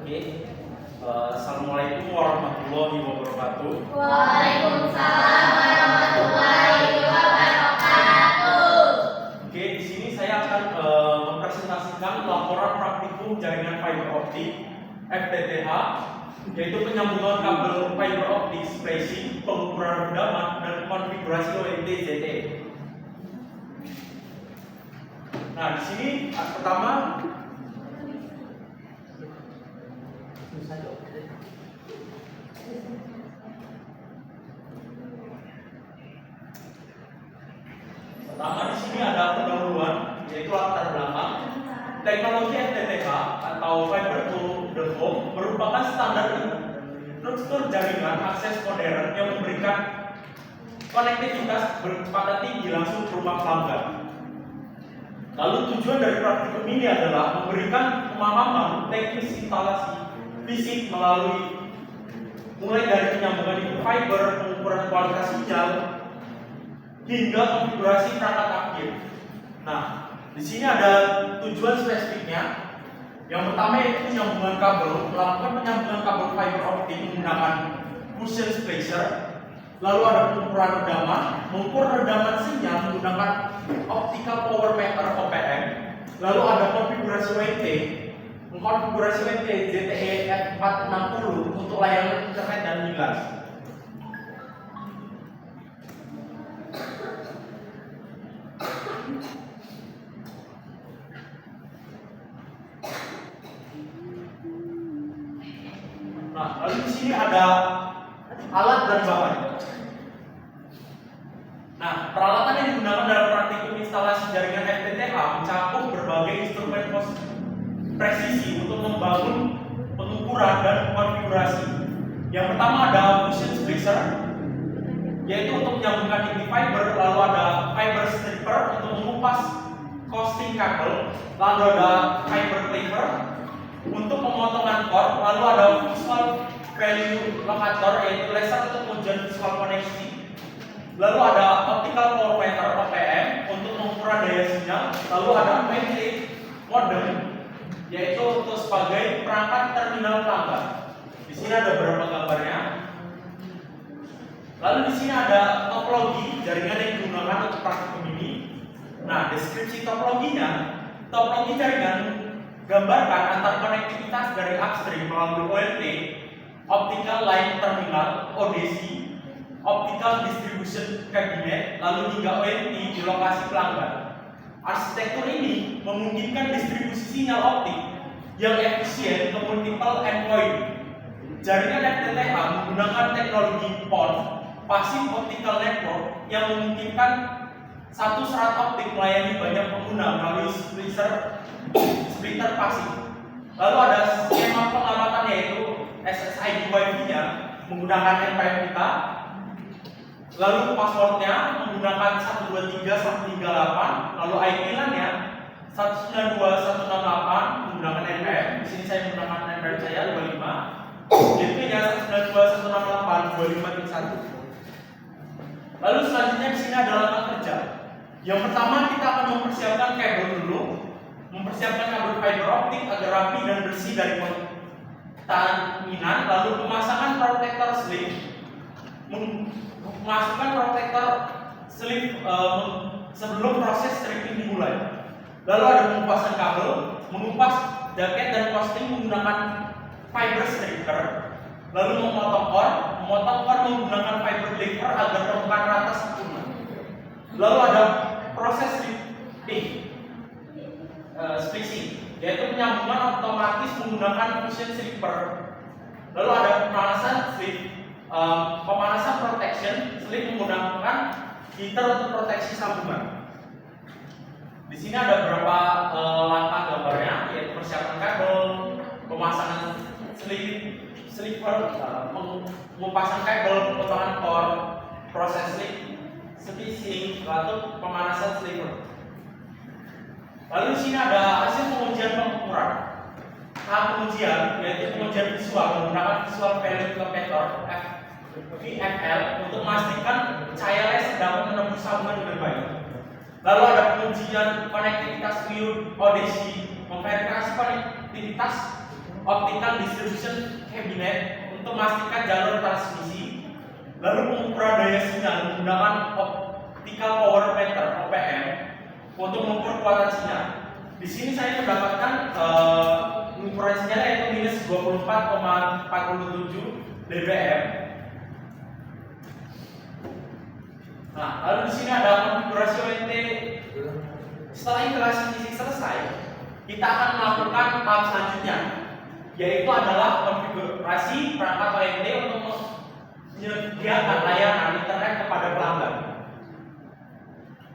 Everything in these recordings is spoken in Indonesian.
Oke. Assalamualaikum warahmatullahi wabarakatuh. Waalaikumsalam warahmatullahi wabarakatuh. Oke, di sini saya akan mempresentasikan laporan praktikum jaringan fiber optik FTTH, yaitu penyambungan kabel fiber optik, spacing, pengukuran redaman, dan konfigurasi ONT ZTE. Nah, di sini pertama di sini ada pendahuluan, yaitu latar belakang. Teknologi FTTH atau Fiber to the Home merupakan standar struktur jaringan akses modern yang memberikan konektivitas berkecepatan tinggi langsung ke rumah pelanggan. Lalu tujuan dari praktikum ini adalah memberikan pemahaman teknis instalasi fisik mulai dari penyambungan fiber, pengukuran kualitas sinyal, hingga konfigurasi perangkat akhir. Nah, di sini ada tujuan spesifiknya. Yang pertama yaitu penyambungan kabel, melakukan penyambungan kabel fiber optik menggunakan fusion splicer. Lalu ada pengukuran redaman, mengukur redaman sinyal menggunakan optical power meter (OPM). Lalu ada konfigurasi ONT, mengkonfigurasi ONT ZTE F460 untuk layanan internet dan migas. Nah, lalu di sini ada alat dan bahan. Nah, peralatan yang digunakan dalam praktikum instalasi jaringan FTTH mencakup berbagai instrumen presisi untuk membangun pengukuran dan konfigurasi. Yang pertama ada fusion splicer, yaitu untuk menyambungkan inti fiber. Lalu ada fiber stripper untuk mengupas costing kabel. Lalu ada fiber cleaver untuk pemotongan core. Lalu ada visual value locator, yaitu laser untuk pengujian visual koneksi. Lalu ada optical power meter (OPM) untuk pengukuran daya sinyal. Lalu ada ONT modem, yaitu untuk sebagai perangkat terminal pelanggan. Di sini ada beberapa gambarnya. Lalu di sini ada topologi jaringan yang digunakan untuk praktikum ini. Nah, deskripsi topologinya, topologi jaringan gambarkan antar konektivitas dari upstream melalui ONT, optical line terminal (ODC), optical distribution cabinet, lalu hingga ONT di lokasi pelanggan. Arsitektur ini memungkinkan distribusi sinyal optik yang efisien ke multiple endpoint. Jaringan FTTH menggunakan teknologi PON, Passive Optical Network, yang memungkinkan satu serat optik melayani banyak pengguna melalui splitter pasif. Lalu ada skema pengamatan, yaitu SSID Wi-Fi-nya menggunakan NPM kita. Lalu passwordnya menggunakan 123.138. Lalu IP LAN-nya 192.168 menggunakan NPM. Di sini saya menggunakan NPM saya 25. IP-nya 192.168.25.1. Lalu selanjutnya di sini ada langkah kerja. Yang pertama kita akan mempersiapkan kabel dulu, mempersiapkan kabel fiber optik agar rapi dan bersih dari kontaminan. Lalu pemasangan protektor sleeve, memasukkan protektor sleeve sebelum proses stripping dimulai. Lalu ada pengupasan kabel, mengupas jaket dan costing menggunakan fiber stripper. Lalu memotong core menggunakan fiber cleaver agar permukaan rata sempurna. Lalu ada proses spacing, yaitu penyambungan otomatis menggunakan fusion stripper. Lalu ada pemanasan sleeve, pemanasan protection sleeve menggunakan heater untuk proteksi sambungan. Di sini ada beberapa langkah gambarnya, yaitu persiapan kabel, pemasangan sleeper, pengupasan kabel, pemotongan core, proses spacing, lalu pemanasan sleeper. Lalu di sini ada hasil pengujian pengukuran. Tahap pengujian yaitu pengujian visual menggunakan visual value locator (VFL) untuk memastikan cahaya laser dapat menembus sambungan dengan baik. Lalu ada pengujian konektivitas ODC, memverifikasi konektivitas optical distribution cabinet untuk memastikan jalur transmisi, lalu pengukuran daya sinyal menggunakan optical power meter (OPM) untuk mengukur kekuatan sinyal. Di sini saya mendapatkan pengukuran sinyal yaitu minus 24,47 dBm. Nah, lalu di sini ada konfigurasi ONT. Setelah integrasi fisik selesai, kita akan melakukan tahap selanjutnya, yaitu adalah konfigurasi perangkat ONT untuk menyediakan layanan internet kepada pelanggan.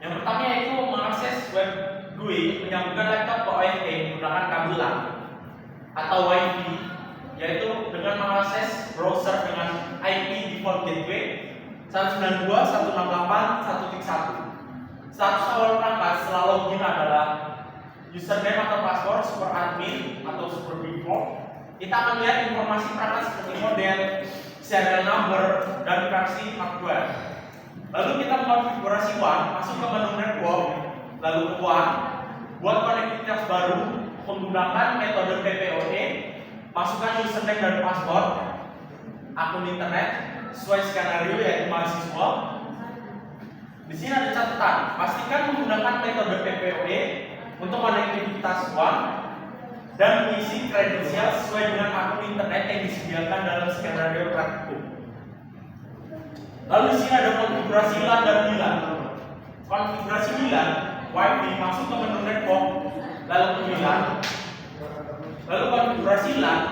Yang pertama yaitu mengakses web GUI, menyambungkan laptop ke ONT menggunakan kabel LAN atau Wi-Fi, yaitu dengan mengakses browser dengan IP default gateway 192.168.1.1. Status awal perangkat setelah login adalah username atau password super admin atau super default. Kita akan lihat informasi perangkat seperti model, serial number, dan versi hardware. Lalu kita mengkonfigurasi WAN, masuk ke menu network, lalu ke WAN, buat konektivitas baru menggunakan metode PPOE, masukkan username dan password akun internet sesuai skenario yaitu mahasiswa. Di sini ada catatan, pastikan menggunakan metode PPOE untuk konektivitas WAN dan mengisi kredensial sesuai dengan akun internet yang disediakan dalam skenario praktikum. Lalu di sini ada konfigurasi LAN dan WLAN. Konfigurasi WLAN, Wi-Fi masuk ke menu network, lalu ke WLAN. Lalu konfigurasi LAN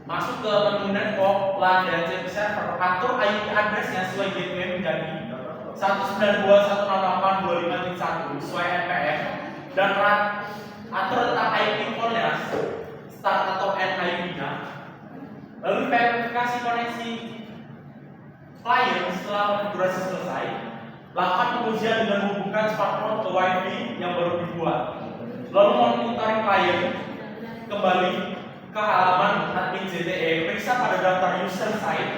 masuk ke menu network, LAN dan DHCP server, atur IP address-nya sesuai gateway menjadi 192.168.25.1 sesuai NPM dan atur tentang IP port-nya, start atau end IP-nya. Lalu verifikasi koneksi klien setelah konfigurasi selesai. Lakukan pengujian dengan menghubungkan smartphone ke Wi-Fi yang baru dibuat. Lalu monitoring klien kembali ke halaman admin ZTE, periksa pada daftar user site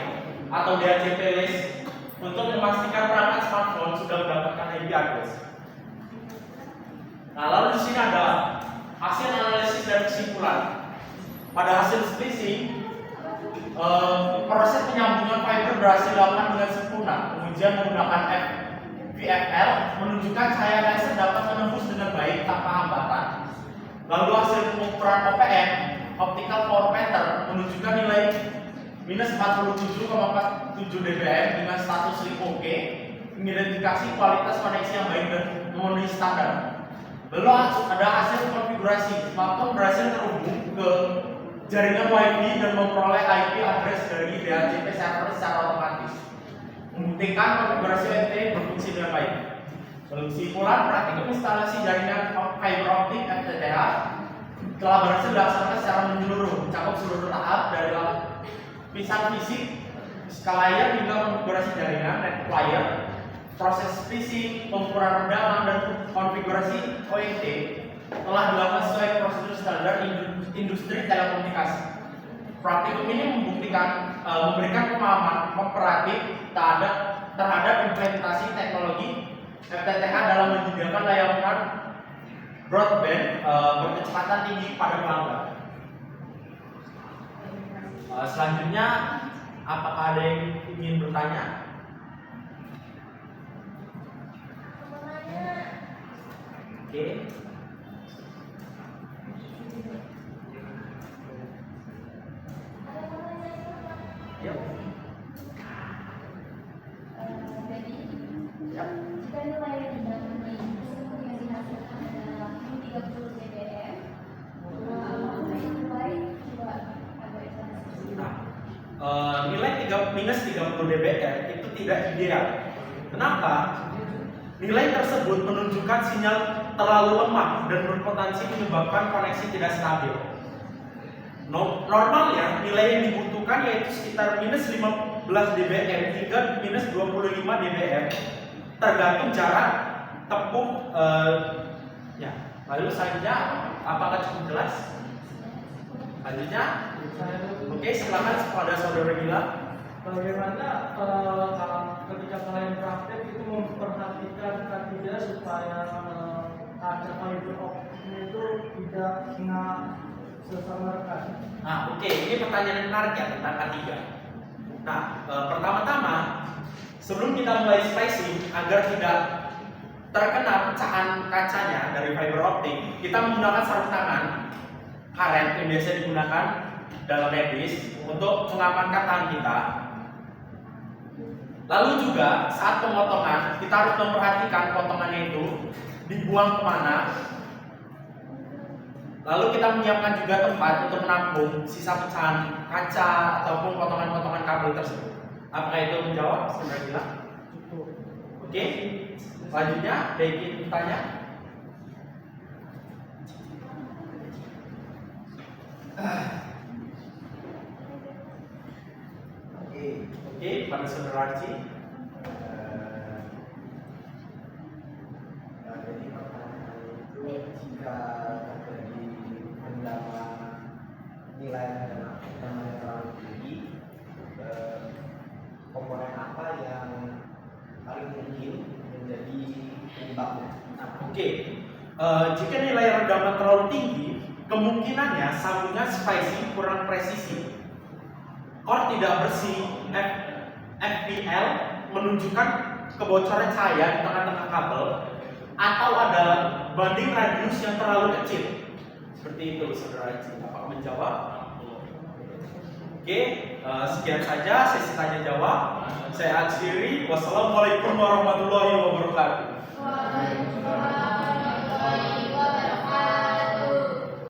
atau DHCP list untuk memastikan perangkat smartphone sudah mendapatkan IP address. Nah, lalu di sini ada hasil analisis dan kesimpulan. Pada hasil splicing, proses penyambungan fiber berhasil dilakukan dengan sempurna. Pengujian menggunakan VFL menunjukkan cahaya laser dapat menembus dengan baik tanpa hambatan. Lalu hasil pengukuran OPM (Optical Power Meter) menunjukkan nilai minus 47,47 dBm dengan status sleep OK, mengidentifikasi kualitas koneksi yang baik dan memenuhi standar. Lalu ada hasil konfigurasi, smartphone berhasil terhubung ke jaringan Wi-Fi dan memperoleh IP address dari DHCP server secara otomatis, membuktikan konfigurasi ONT berfungsi dengan baik. Kesimpulan, praktikum instalasi jaringan fiber optik FTTH telah berhasil dilaksanakan secara menyeluruh, mencakup seluruh tahap dari lapisan fisik, skala layar hingga konfigurasi jaringan network layer, proses splicing, pengukuran redaman dan konfigurasi ONT telah dilakukan sesuai prosedur standar industri telekomunikasi. Praktikum ini memberikan pemahaman kooperatif terhadap implementasi teknologi FTTH dalam menyediakan layanan broadband berkecepatan tinggi pada pelanggan. Selanjutnya, apakah ada yang ingin bertanya? Oke. Yuk. Jika nilai yang didapat yang dihasilkan adalah 30 dBm, nilai minus 30 dBm itu tidak ideal. Kenapa? Nilai tersebut menunjukkan sinyal terlalu lemah dan berpotensi menyebabkan koneksi tidak stabil. Normalnya nilai yang dibutuhkan yaitu sekitar minus 15 dBm hingga minus 25 dBm, tergantung jarak tempuh. Ya, lalu selanjutnya apakah cukup jelas? Selanjutnya, oke, silakan kepada saudara Gila. Bagaimana ketika kalian praktek itu memperhatikan supaya kaca fiber optiknya itu tidak kena sesama rekan. Nah, oke, ini pertanyaan yang menarik ya tentang K3. Nah, pertama-tama sebelum kita mulai splicing agar tidak terkena pecahan kacanya dari fiber optik, kita menggunakan sarung tangan karet yang biasa digunakan dalam medis untuk mengamankan tangan kita. Lalu juga saat pemotongan kita harus memperhatikan potongannya itu dibuang kemana. Lalu kita menyiapkan juga tempat untuk menampung sisa pecahan kaca ataupun potongan-potongan kabel tersebut. Apakah itu menjawab? Saudara bilang? Cukup. Oke. Selanjutnya, Becky bertanya. Oke, pada saudara Arci. Jadi pertanyaan itu jika terjadi kendala nilai yang terlalu tinggi, komponen apa yang paling mungkin menjadi penyebabnya? Oke. Jika nilai redaman terlalu tinggi, kemungkinannya sambungan splicing kurang presisi. Core tidak bersih, FPL menunjukkan kebocoran cahaya di tengah-tengah kabel, atau ada banding radius yang terlalu kecil. Seperti itu, saudara Haji. Apakah menjawab? Oke, sekian saja sesi tanya jawab. Saya akhiri. Wassalamualaikum warahmatullahi wabarakatuh. Waalaikumsalam.